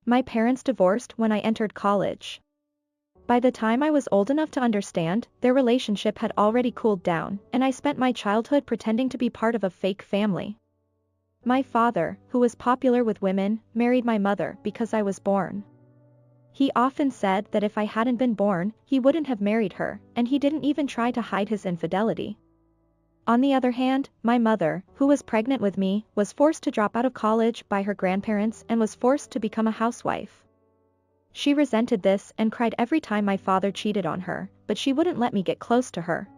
My parents divorced when I entered college. By the time I was old enough to understand, their relationship had already cooled down, and I spent my childhood pretending to be part of a fake family. My father, who was popular with women, married my mother because I was born. He often said that if I hadn't been born, he wouldn't have married her, and he didn't even try to hide his infidelity. On the other hand, my mother, who was pregnant with me, was forced to drop out of college by her grandparents and was forced to become a housewife. She resented this and cried every time my father cheated on her, but she wouldn't let me get close to her.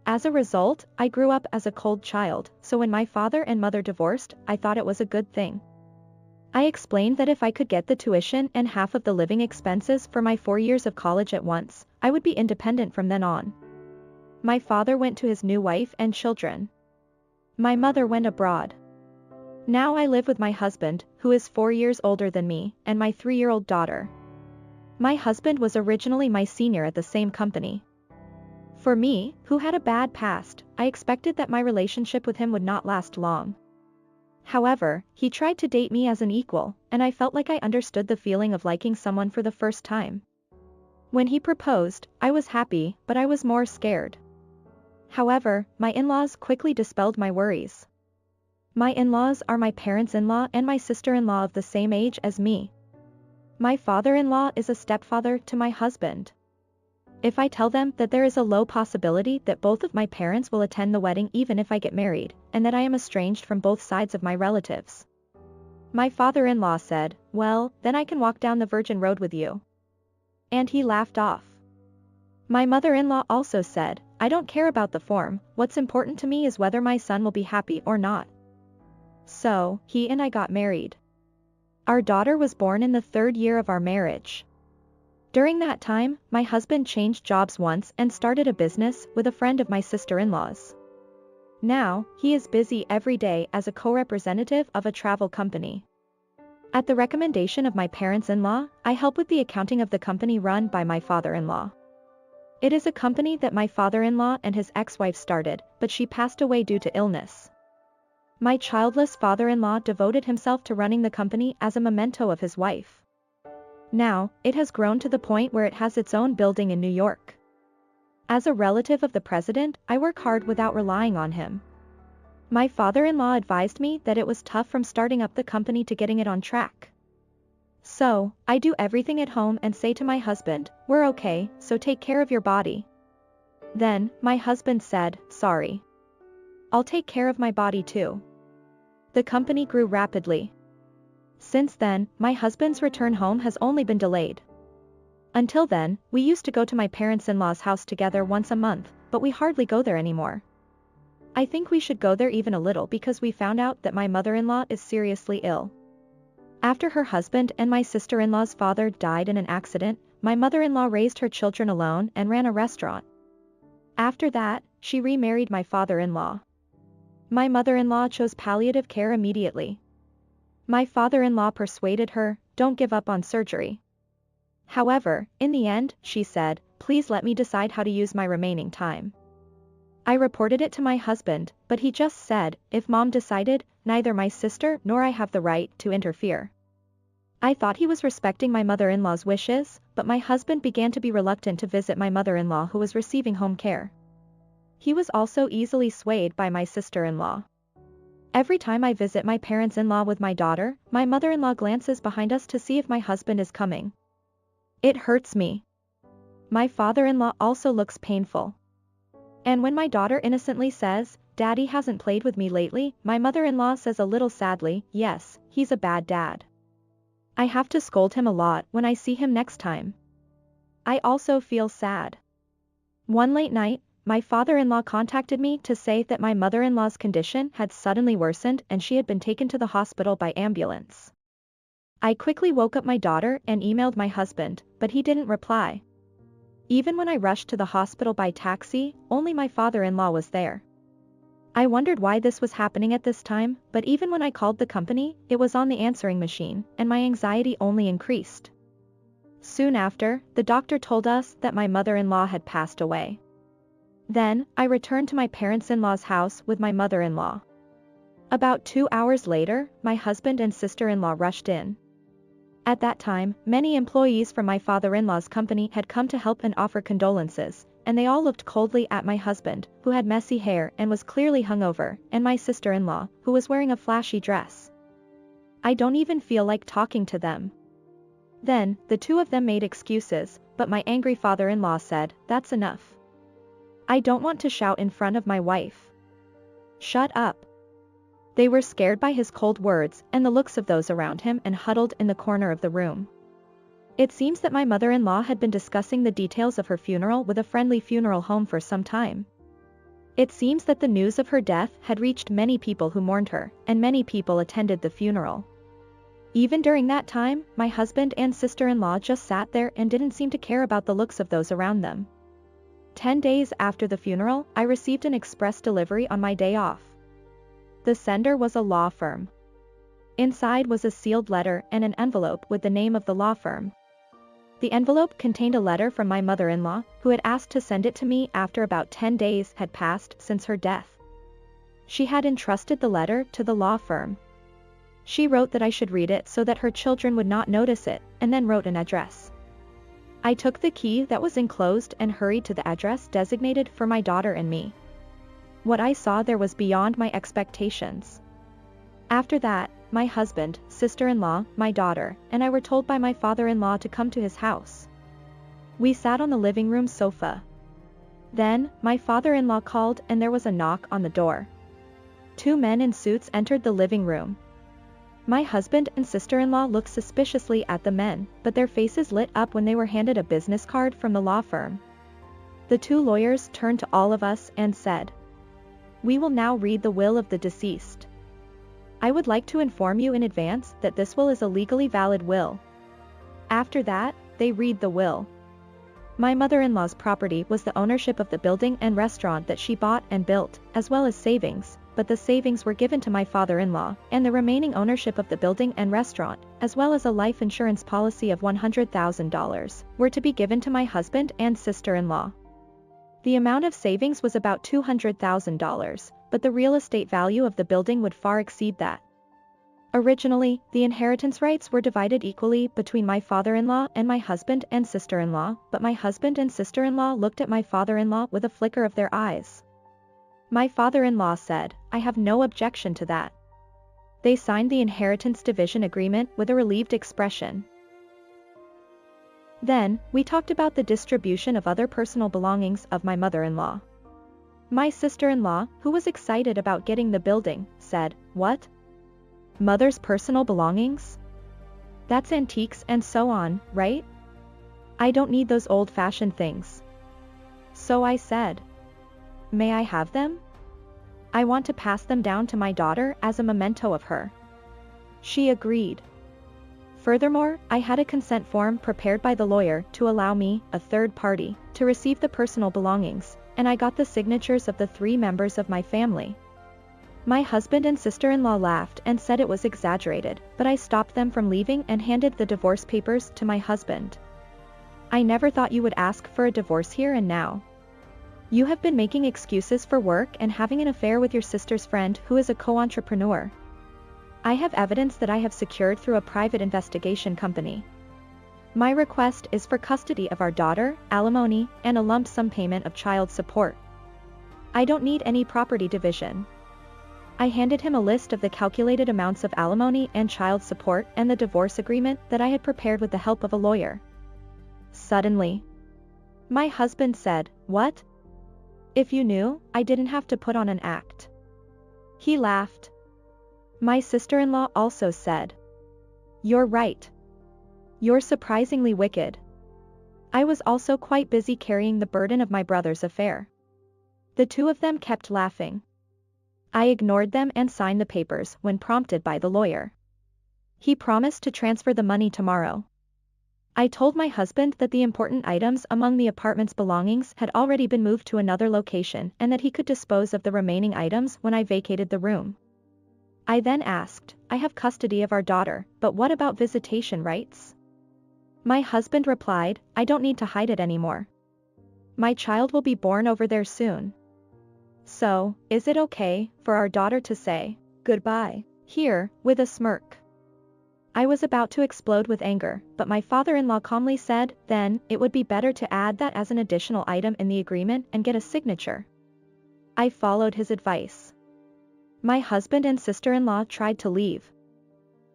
As a result, I grew up as a cold child, so when my father and mother divorced, I thought it was a good thing. I explained that if I could get the tuition and half of the living expenses for my 4 years of college at once, I would be independent from then on. My father went to his new wife and children. My mother went abroad. Now I live with my husband, who is 4 years older than me, and my 3-year-old daughter. My husband was originally my senior at the same company. For me, who had a bad past, I expected that my relationship with him would not last long. However, he tried to date me as an equal, and I felt like I understood the feeling of liking someone for the first time. When he proposed, I was happy, but I was more scared. However, my in-laws quickly dispelled my worries. My in-laws are my parents-in-law and my sister-in-law of the same age as me. My father-in-law is a stepfather to my husband. If I tell them that there is a low possibility that both of my parents will attend the wedding even if I get married, and that I am estranged from both sides of my relatives. My father-in-law said, "Well, then I can walk down the Virgin Road with you." And he laughed off. My mother-in-law also said, "I don't care about the form, what's important to me is whether my son will be happy or not." So, he and I got married. Our daughter was born in the 3rd year of our marriage. During that time, my husband changed jobs once and started a business with a friend of my sister-in-law's. Now, he is busy every day as a co-representative of a travel company. At the recommendation of my parents-in-law, I help with the accounting of the company run by my father-in-law. It is a company that my father-in-law and his ex-wife started, but she passed away due to illness. My childless father-in-law devoted himself to running the company as a memento of his wife. Now, it has grown to the point where it has its own building in New York. As a relative of the president, I work hard without relying on him. My father-in-law advised me that it was tough from starting up the company to getting it on track. So, I do everything at home and say to my husband, "We're okay, so take care of your body." Then, my husband said, "Sorry. I'll take care of my body too." The company grew rapidly. Since then, my husband's return home has only been delayed. Until then, we used to go to my parents-in-law's house together once a month, but we hardly go there anymore. I think we should go there even a little because we found out that my mother-in-law is seriously ill. After her husband and my sister-in-law's father died in an accident, my mother-in-law raised her children alone and ran a restaurant. After that, she remarried my father-in-law. My mother-in-law chose palliative care immediately. My father-in-law persuaded her, "Don't give up on surgery." However, in the end, she said, "Please let me decide how to use my remaining time." I reported it to my husband, but he just said, "If Mom decided, neither my sister nor I have the right to interfere." I thought he was respecting my mother-in-law's wishes, but my husband began to be reluctant to visit my mother-in-law who was receiving home care. He was also easily swayed by my sister-in-law. Every time I visit my parents-in-law with my daughter, my mother-in-law glances behind us to see if my husband is coming. It hurts me. My father-in-law also looks painful. And when my daughter innocently says, "Daddy hasn't played with me lately," my mother-in-law says a little sadly, "Yes, he's a bad dad." I have to scold him a lot when I see him next time. I also feel sad. One late night, my father-in-law contacted me to say that my mother-in-law's condition had suddenly worsened and she had been taken to the hospital by ambulance. I quickly woke up my daughter and emailed my husband, but he didn't reply. Even when I rushed to the hospital by taxi, only my father-in-law was there. I wondered why this was happening at this time, but even when I called the company, it was on the answering machine, and my anxiety only increased. Soon after, the doctor told us that my mother-in-law had passed away. Then, I returned to my parents-in-law's house with my mother-in-law. About 2 hours later, my husband and sister-in-law rushed in. At that time, many employees from my father-in-law's company had come to help and offer condolences, and they all looked coldly at my husband, who had messy hair and was clearly hungover, and my sister-in-law, who was wearing a flashy dress. I don't even feel like talking to them. Then, the two of them made excuses, but my angry father-in-law said, "That's enough. I don't want to shout in front of my wife." "Shut up." They were scared by his cold words and the looks of those around him and huddled in the corner of the room. It seems that my mother-in-law had been discussing the details of her funeral with a friendly funeral home for some time. It seems that the news of her death had reached many people who mourned her, and many people attended the funeral. Even during that time, my husband and sister-in-law just sat there and didn't seem to care about the looks of those around them. 10 days after the funeral, I received an express delivery on my day off. The sender was a law firm. Inside was a sealed letter and an envelope with the name of the law firm. The envelope contained a letter from my mother-in-law, who had asked to send it to me after about 10 days had passed since her death. She had entrusted the letter to the law firm. She wrote that I should read it so that her children would not notice it, and then wrote an address. I took the key that was enclosed and hurried to the address designated for my daughter and me. What I saw there was beyond my expectations. After that, my husband, sister-in-law, my daughter, and I were told by my father-in-law to come to his house. We sat on the living room sofa. Then, my father-in-law called and there was a knock on the door. 2 men in suits entered the living room. My husband and sister-in-law looked suspiciously at the men, but their faces lit up when they were handed a business card from the law firm. The 2 lawyers turned to all of us and said, "We will now read the will of the deceased. I would like to inform you in advance that this will is a legally valid will." After that, they read the will. My mother-in-law's property was the ownership of the building and restaurant that she bought and built, as well as savings, but the savings were given to my father-in-law, and the remaining ownership of the building and restaurant, as well as a life insurance policy of $100,000, were to be given to my husband and sister-in-law. The amount of savings was about $200,000, but the real estate value of the building would far exceed that. Originally, the inheritance rights were divided equally between my father-in-law and my husband and sister-in-law, but my husband and sister-in-law looked at my father-in-law with a flicker of their eyes. My father-in-law said, "I have no objection to that." They signed the inheritance division agreement with a relieved expression. Then, we talked about the distribution of other personal belongings of my mother-in-law. My sister-in-law, who was excited about getting the building, said, "What? Mother's personal belongings? That's antiques and so on, right? I don't need those old-fashioned things." So I said, "May I have them? I want to pass them down to my daughter as a memento of her." She agreed. Furthermore, I had a consent form prepared by the lawyer to allow me, a third party, to receive the personal belongings, and I got the signatures of the 3 members of my family. My husband and sister-in-law laughed and said it was exaggerated, but I stopped them from leaving and handed the divorce papers to my husband. "I never thought you would ask for a divorce here and now. You have been making excuses for work and having an affair with your sister's friend who is a co-entrepreneur. I have evidence that I have secured through a private investigation company. My request is for custody of our daughter, alimony, and a lump sum payment of child support. I don't need any property division." I handed him a list of the calculated amounts of alimony and child support and the divorce agreement that I had prepared with the help of a lawyer. Suddenly, my husband said, "What? If you knew, I didn't have to put on an act." He laughed. My sister-in-law also said, "You're right. You're surprisingly wicked." I was also quite busy carrying the burden of my brother's affair. The 2 of them kept laughing. I ignored them and signed the papers when prompted by the lawyer. He promised to transfer the money tomorrow. I told my husband that the important items among the apartment's belongings had already been moved to another location and that he could dispose of the remaining items when I vacated the room. I then asked, "I have custody of our daughter, but what about visitation rights?" My husband replied, "I don't need to hide it anymore. My child will be born over there soon. So, is it okay for our daughter to say goodbye here with a smirk?" I was about to explode with anger, but my father-in-law calmly said, "Then, it would be better to add that as an additional item in the agreement and get a signature." I followed his advice. My husband and sister-in-law tried to leave.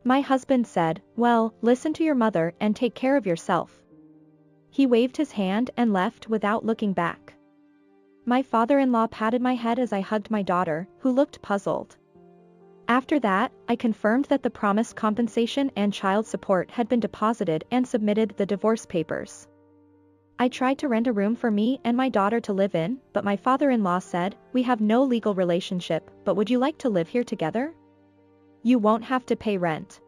My husband said, "Well, listen to your mother and take care of yourself." He waved his hand and left without looking back. My father-in-law patted my head as I hugged my daughter, who looked puzzled. After that, I confirmed that the promised compensation and child support had been deposited and submitted the divorce papers. I tried to rent a room for me and my daughter to live in, but my father-in-law said, "We have no legal relationship, but would you like to live here together? You won't have to pay rent."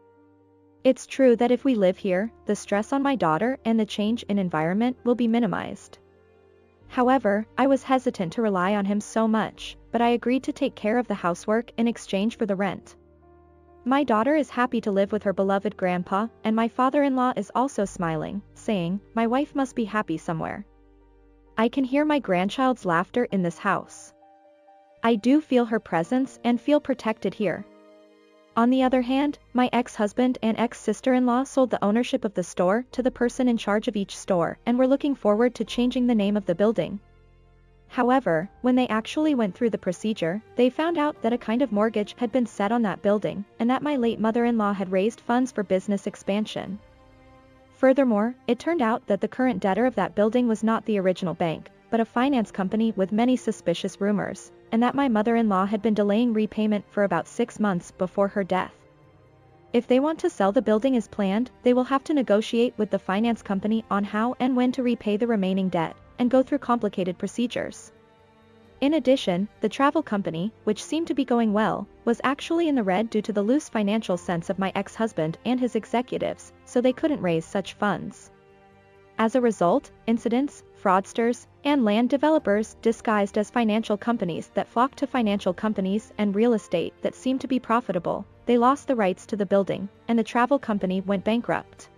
It's true that if we live here, the stress on my daughter and the change in environment will be minimized. However, I was hesitant to rely on him so much, but I agreed to take care of the housework in exchange for the rent. My daughter is happy to live with her beloved grandpa, and my father-in-law is also smiling, saying, "My wife must be happy somewhere." I can hear my grandchild's laughter in this house. I do feel her presence and feel protected here. On the other hand, my ex-husband and ex-sister-in-law sold the ownership of the store to the person in charge of each store and were looking forward to changing the name of the building. However, when they actually went through the procedure, they found out that a kind of mortgage had been set on that building, and that my late mother-in-law had raised funds for business expansion. Furthermore, it turned out that the current debtor of that building was not the original bank, but a finance company with many suspicious rumors, and that my mother-in-law had been delaying repayment for about 6 months before her death. If they want to sell the building as planned, they will have to negotiate with the finance company on how and when to repay the remaining debt, and go through complicated procedures. In addition, the travel company, which seemed to be going well, was actually in the red due to the loose financial sense of my ex-husband and his executives, so they couldn't raise such funds. As a result, incidents, fraudsters, and land developers disguised as financial companies that flocked to financial companies and real estate that seemed to be profitable, they lost the rights to the building, and the travel company went bankrupt.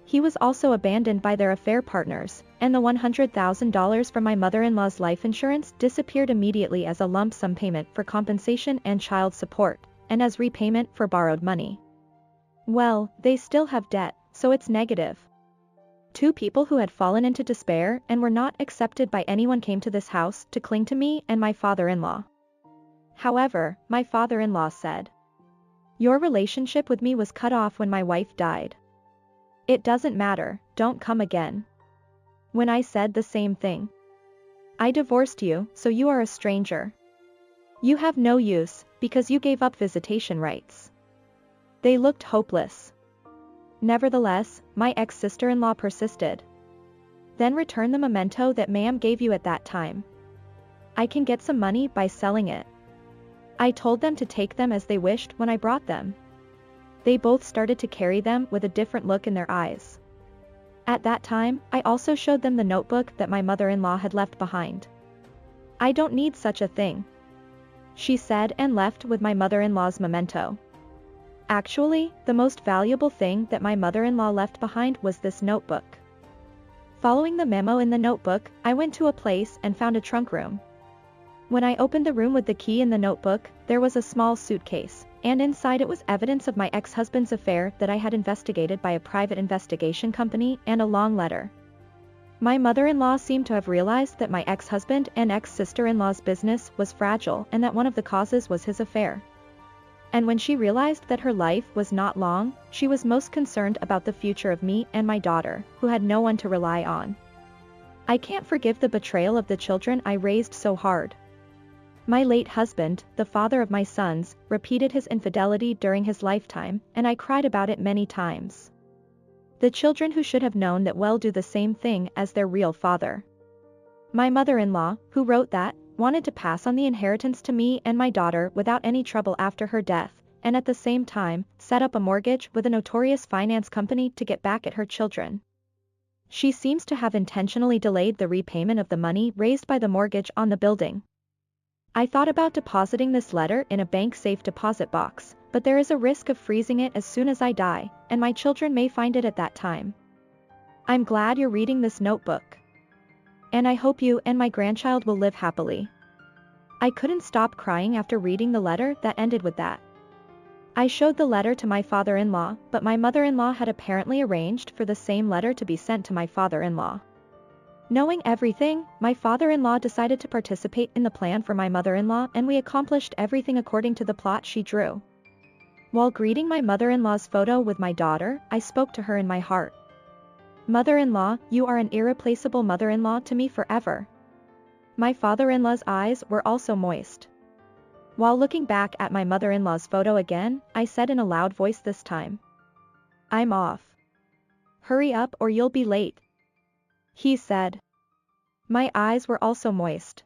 He was also abandoned by their affair partners, and the $100,000 from my mother-in-law's life insurance disappeared immediately as a lump sum payment for compensation and child support, and as repayment for borrowed money. Well, they still have debt, so it's negative. 2 people who had fallen into despair and were not accepted by anyone came to this house to cling to me and my father-in-law. However, my father-in-law said, "Your relationship with me was cut off when my wife died. It doesn't matter, don't come again." When I said the same thing. "I divorced you, so you are a stranger. You have no use, because you gave up visitation rights." They looked hopeless. Nevertheless, my ex-sister-in-law persisted. "Then return the memento that ma'am gave you at that time. I can get some money by selling it." I told them to take them as they wished when I brought them. They both started to carry them with a different look in their eyes. At that time, I also showed them the notebook that my mother-in-law had left behind. "I don't need such a thing," she said, and left with my mother-in-law's memento. Actually, the most valuable thing that my mother-in-law left behind was this notebook. Following the memo in the notebook, I went to a place and found a trunk room. When I opened the room with the key in the notebook, there was a small suitcase, and inside it was evidence of my ex-husband's affair that I had investigated by a private investigation company and a long letter. My mother-in-law seemed to have realized that my ex-husband and ex-sister-in-law's business was fragile and that one of the causes was his affair. And when she realized that her life was not long, she was most concerned about the future of me and my daughter, who had no one to rely on. I can't forgive the betrayal of the children I raised so hard. My late husband, the father of my sons, repeated his infidelity during his lifetime, and I cried about it many times. The children who should have known that will do the same thing as their real father. My mother-in-law, who wrote that, wanted to pass on the inheritance to me and my daughter without any trouble after her death, and at the same time, set up a mortgage with a notorious finance company to get back at her children. She seems to have intentionally delayed the repayment of the money raised by the mortgage on the building. I thought about depositing this letter in a bank-safe deposit box, but there is a risk of freezing it as soon as I die, and my children may find it at that time. I'm glad you're reading this notebook. And I hope you and my grandchild will live happily. I couldn't stop crying after reading the letter that ended with that. I showed the letter to my father-in-law, but my mother-in-law had apparently arranged for the same letter to be sent to my father-in-law. Knowing everything, my father-in-law decided to participate in the plan for my mother-in-law, and we accomplished everything according to the plot she drew. While greeting my mother-in-law's photo with my daughter, I spoke to her in my heart. "Mother-in-law, you are an irreplaceable mother-in-law to me forever." My father-in-law's eyes were also moist. While looking back at my mother-in-law's photo again, I said in a loud voice this time, "I'm off. Hurry up or you'll be late." He said. My eyes were also moist.